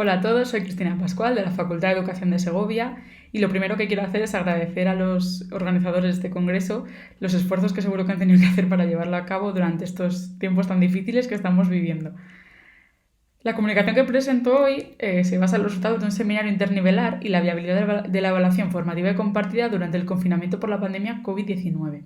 Hola a todos, soy Cristina Pascual de la Facultad de Educación de Segovia y lo primero que quiero hacer es agradecer a los organizadores de este congreso los esfuerzos que seguro que han tenido que hacer para llevarlo a cabo durante estos tiempos tan difíciles que estamos viviendo. La comunicación que presento hoy se basa en los resultados de un seminario internivelar y la viabilidad de la evaluación formativa y compartida durante el confinamiento por la pandemia COVID-19.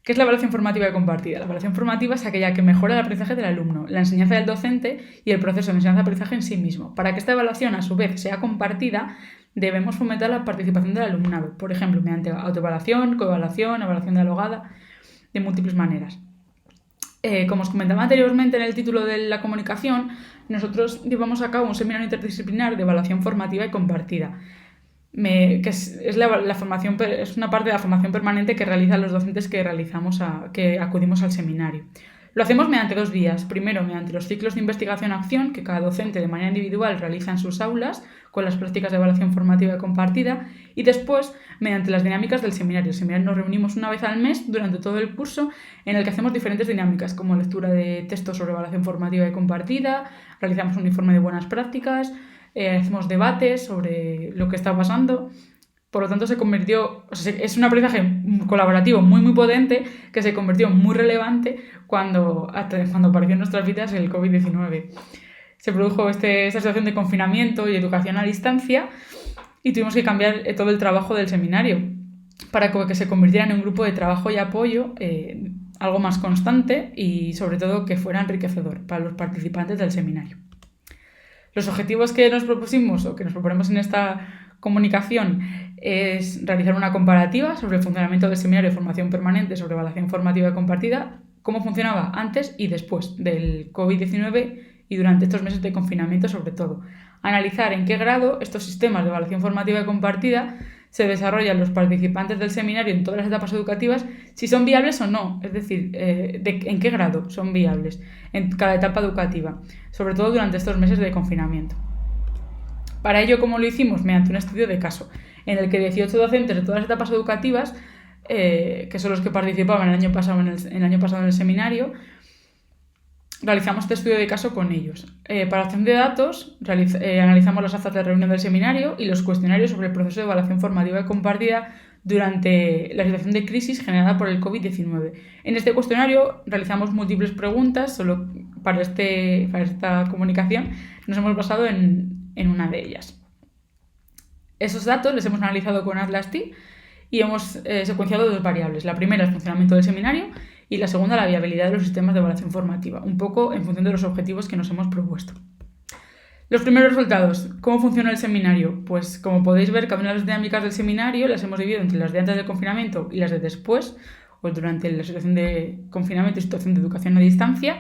¿Qué es la evaluación formativa y compartida? La evaluación formativa es aquella que mejora el aprendizaje del alumno, la enseñanza del docente y el proceso de enseñanza-aprendizaje en sí mismo. Para que esta evaluación, a su vez, sea compartida, debemos fomentar la participación del alumnado, por ejemplo, mediante autoevaluación, coevaluación, evaluación dialogada, de múltiples maneras. Como os comentaba anteriormente en el título de la comunicación, nosotros llevamos a cabo un seminario interdisciplinar de evaluación formativa y compartida. Que es una parte de la formación permanente que realizan los docentes que acudimos al seminario. Lo hacemos mediante 2 vías. Primero, mediante los ciclos de investigación-acción que cada docente de manera individual realiza en sus aulas con las prácticas de evaluación formativa y compartida, y después mediante las dinámicas del seminario. El seminario nos reunimos una vez al mes durante todo el curso en el que hacemos diferentes dinámicas como lectura de textos sobre evaluación formativa y compartida, realizamos un informe de buenas prácticas, hacemos debates sobre lo que está pasando. Por lo tanto, es un aprendizaje colaborativo muy potente que se convirtió muy relevante cuando apareció en nuestras vidas el COVID-19. Se produjo esta situación de confinamiento y educación a distancia y tuvimos que cambiar todo el trabajo del seminario para que se convirtiera en un grupo de trabajo y apoyo, algo más constante y sobre todo que fuera enriquecedor para los participantes del seminario. Los objetivos que nos propusimos o que nos proponemos en esta comunicación es realizar una comparativa sobre el funcionamiento del seminario de formación permanente sobre evaluación formativa y compartida, cómo funcionaba antes y después del COVID-19 y durante estos meses de confinamiento sobre todo. Analizar en qué grado estos sistemas de evaluación formativa y compartida se desarrollan los participantes del seminario en todas las etapas educativas, si son viables o no, es decir, en qué grado son viables en cada etapa educativa, sobre todo durante estos meses de confinamiento. Para ello, ¿cómo lo hicimos? Mediante un estudio de caso, en el que 18 docentes de todas las etapas educativas, que son los que participaban el año pasado en el seminario, realizamos este estudio de caso con ellos. Para acción de datos, analizamos las actas de reunión del seminario y los cuestionarios sobre el proceso de evaluación formativa y compartida durante la situación de crisis generada por el COVID-19. En este cuestionario realizamos múltiples preguntas, solo para esta comunicación nos hemos basado en una de ellas. Esos datos los hemos analizado con ATLAS-T y hemos secuenciado 2 variables. La primera, el funcionamiento del seminario, y la segunda, la viabilidad de los sistemas de evaluación formativa, un poco en función de los objetivos que nos hemos propuesto. Los primeros resultados. ¿Cómo funciona el seminario? Pues como podéis ver, cada una de las dinámicas del seminario las hemos dividido entre las de antes del confinamiento y las de después, o durante la situación de confinamiento y situación de educación a distancia.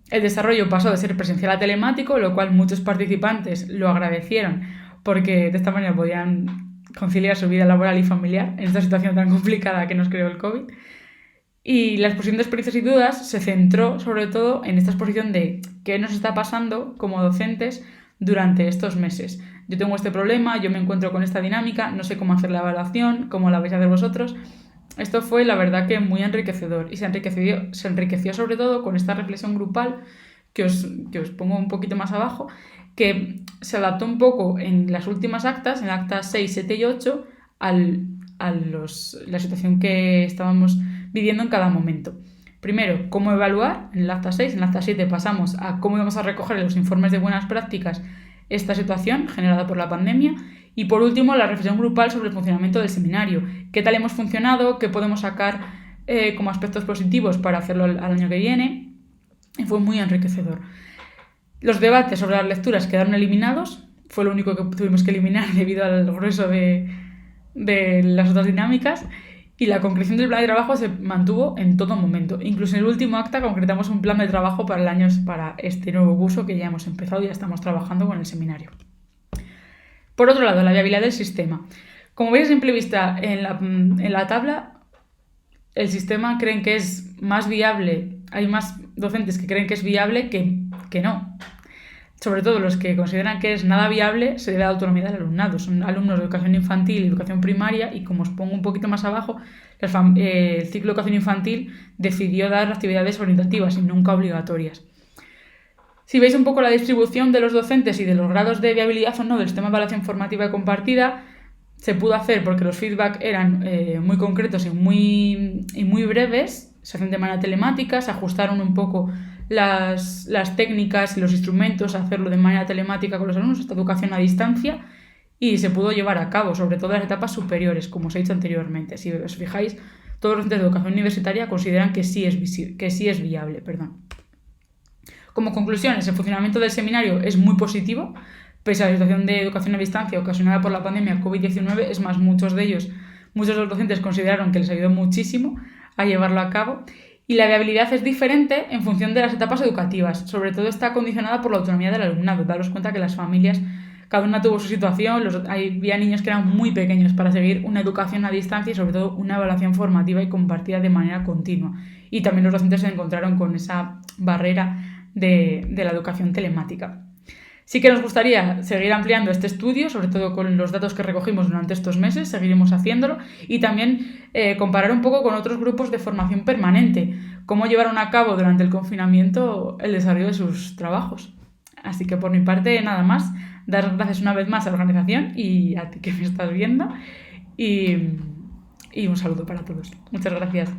El desarrollo pasó de ser presencial a telemático, lo cual muchos participantes lo agradecieron porque de esta manera podían conciliar su vida laboral y familiar en esta situación tan complicada que nos creó el COVID. Y la exposición de experiencias y dudas se centró sobre todo en esta exposición de qué nos está pasando como docentes durante estos meses. Yo tengo este problema, yo me encuentro con esta dinámica, no sé cómo hacer la evaluación, cómo la vais a hacer vosotros. Esto fue, la verdad, que muy enriquecedor y se enriqueció sobre todo con esta reflexión grupal que os pongo un poquito más abajo, que se adaptó un poco en las últimas actas, en actas 6, 7 y 8, a la situación que estábamos viviendo en cada momento. Primero, cómo evaluar, en el acta 6, en el acta 7 pasamos a cómo íbamos a recoger en los informes de buenas prácticas esta situación generada por la pandemia y por último la reflexión grupal sobre el funcionamiento del seminario, qué tal hemos funcionado, qué podemos sacar como aspectos positivos para hacerlo al año que viene, y fue muy enriquecedor. Los debates sobre las lecturas quedaron eliminados, fue lo único que tuvimos que eliminar debido al grueso de las otras dinámicas. Y la concreción del plan de trabajo se mantuvo en todo momento. Incluso en el último acta concretamos un plan de trabajo para este nuevo curso que ya hemos empezado y ya estamos trabajando con el seminario. Por otro lado, la viabilidad del sistema. Como veis a simple vista en la tabla, el sistema creen que es más viable. Hay más docentes que creen que es viable que no. Sobre todo los que consideran que es nada viable se debe a la autonomía del alumnado. Son alumnos de educación infantil y educación primaria y como os pongo un poquito más abajo, el ciclo de educación infantil decidió dar actividades orientativas y nunca obligatorias. Si veis un poco la distribución de los docentes y de los grados de viabilidad o no del sistema de evaluación formativa y compartida, se pudo hacer porque los feedback eran muy concretos y muy breves, se hacen de manera telemática, se ajustaron un poco las técnicas y los instrumentos a hacerlo de manera telemática con los alumnos, esta educación a distancia, y se pudo llevar a cabo, sobre todo en las etapas superiores, como os he dicho anteriormente. Si os fijáis, todos los centros de educación universitaria consideran que sí es viable. Como conclusiones, el funcionamiento del seminario es muy positivo, pese a la situación de educación a distancia ocasionada por la pandemia COVID-19. Es más, muchos de los docentes consideraron que les ayudó muchísimo a llevarlo a cabo. Y la viabilidad es diferente en función de las etapas educativas. Sobre todo está condicionada por la autonomía del alumnado. Daros cuenta que las familias, cada una tuvo su situación. Había niños que eran muy pequeños para seguir una educación a distancia y sobre todo una evaluación formativa y compartida de manera continua. Y también los docentes se encontraron con esa barrera de la educación telemática. Sí que nos gustaría seguir ampliando este estudio, sobre todo con los datos que recogimos durante estos meses, seguiremos haciéndolo, y también comparar un poco con otros grupos de formación permanente, cómo llevaron a cabo durante el confinamiento el desarrollo de sus trabajos. Así que por mi parte nada más, dar gracias una vez más a la organización y a ti que me estás viendo, y un saludo para todos. Muchas gracias.